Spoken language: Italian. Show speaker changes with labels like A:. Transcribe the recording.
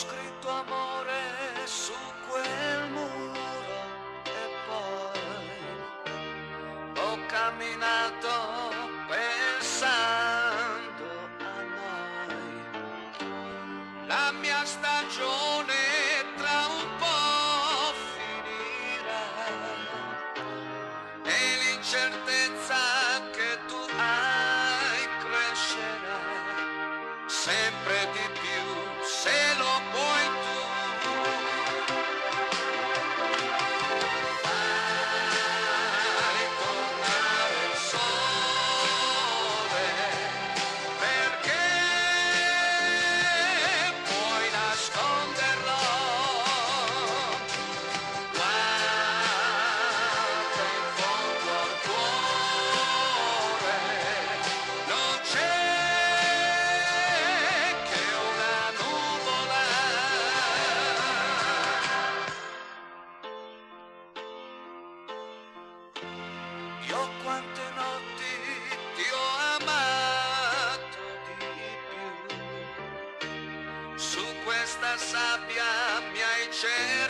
A: scritto amore su quel muro e poi ho camminato pensando a noi. La mia stagione tra un po' finirà e l'incertezza che tu hai crescerà sempre di più se lo puoi tu. Fai tornare il sole perché puoi nasconderlo. Guarda in fondo al cuore, non c'è che una nuvola. Io quante notti ti ho amato di più, su questa sabbia mi hai ceduto